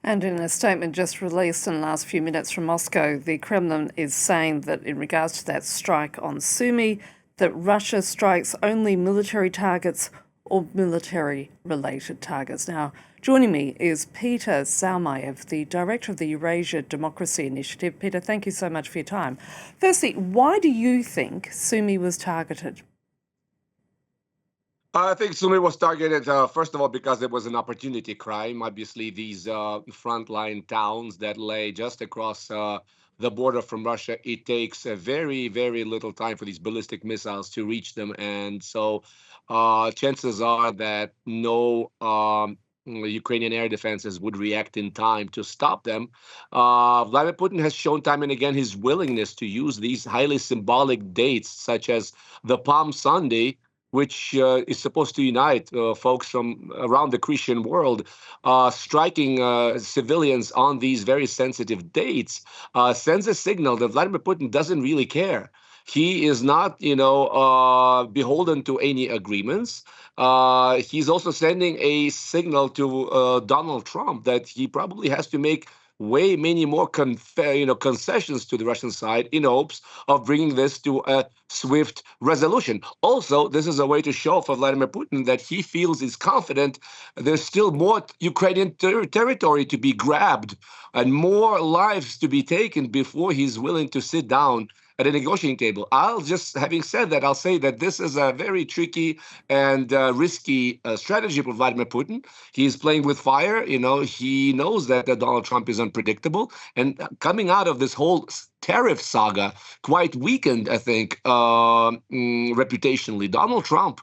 And in a statement just released in the last few minutes from Moscow, the Kremlin is saying that in regards to that strike on Sumy, that Russia strikes only military targets or military-related targets. Now, joining me is Peter Zalmayev, the director of the Eurasia Democracy Initiative. Peter, thank you so much for your time. Firstly, why do you think Sumy was targeted? I think Sumy was targeted, first of all, because it was an opportunity crime. Obviously, these frontline towns that lay just across the border from Russia, it takes a very, very little time for these ballistic missiles to reach them. And so chances are that no Ukrainian air defenses would react in time to stop them. Vladimir Putin has shown time and again his willingness to use these highly symbolic dates, such as the Palm Sunday, which is supposed to unite folks from around the Christian world, striking civilians on these very sensitive dates, sends a signal that Vladimir Putin doesn't really care. He is not, beholden to any agreements. He's also sending a signal to Donald Trump that he probably has to make way many more concessions to the Russian side in hopes of bringing this to a swift resolution. Also, this is a way to show for Vladimir Putin that he feels is confident there's still more Ukrainian territory to be grabbed and more lives to be taken before he's willing to sit down at a negotiating table. Having said that, I'll say that this is a very tricky and risky strategy for Vladimir Putin. He's playing with fire. He knows that Donald Trump is unpredictable. And coming out of this whole tariff saga, quite weakened, I think, reputationally. Donald Trump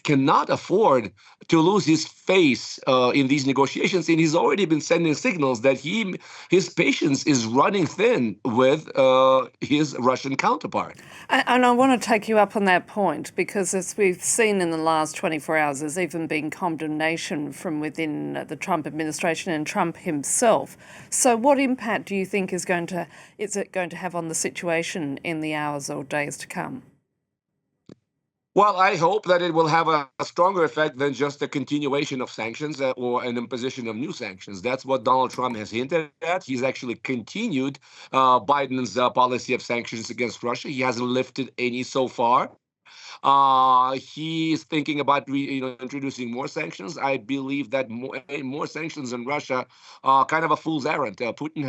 cannot afford to lose his face in these negotiations, and he's already been sending signals that his patience is running thin with his Russian counterpart. And I want to take you up on that point, because as we've seen in the last 24 hours, there's even been condemnation from within the Trump administration and Trump himself. So what impact do you think is it going to have on the situation in the hours or days to come? Well, I hope that it will have a stronger effect than just a continuation of sanctions or an imposition of new sanctions. That's what Donald Trump has hinted at. He's actually continued Biden's policy of sanctions against Russia. He hasn't lifted any so far. He's thinking about introducing more sanctions. I believe that more sanctions on Russia are kind of a fool's errand. Putin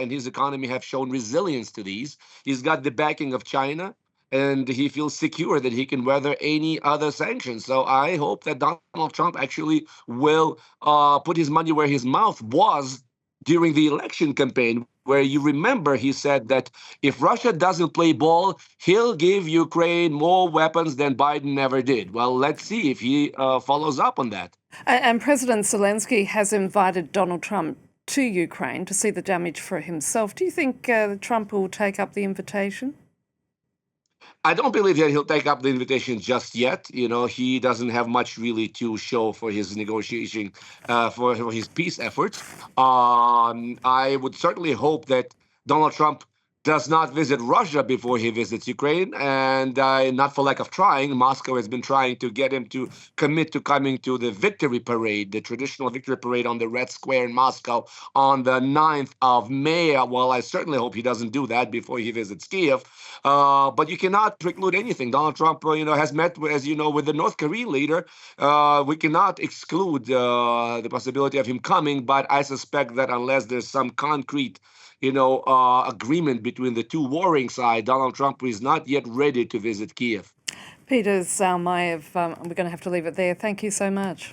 and his economy have shown resilience to these. He's got the backing of China, and he feels secure that he can weather any other sanctions. So I hope that Donald Trump actually will put his money where his mouth was during the election campaign, where you remember he said that if Russia doesn't play ball, he'll give Ukraine more weapons than Biden ever did. Well, let's see if he follows up on that. And President Zelensky has invited Donald Trump to Ukraine to see the damage for himself. Do you think Trump will take up the invitation? I don't believe that he'll take up the invitation just yet. He doesn't have much really to show for his negotiation, for his peace efforts. I would certainly hope that Donald Trump does not visit Russia before he visits Ukraine, and not for lack of trying. Moscow has been trying to get him to commit to coming to the victory parade, the traditional victory parade on the Red Square in Moscow on the 9th of May. Well, I certainly hope he doesn't do that before he visits Kiev. But you cannot preclude anything. Donald Trump, has met, as you know, with the North Korean leader. We cannot exclude the possibility of him coming, but I suspect that unless there's some concrete agreement between the two warring sides, Donald Trump is not yet ready to visit Kiev. Peter Zalmayev, we're going to have to leave it there. Thank you so much.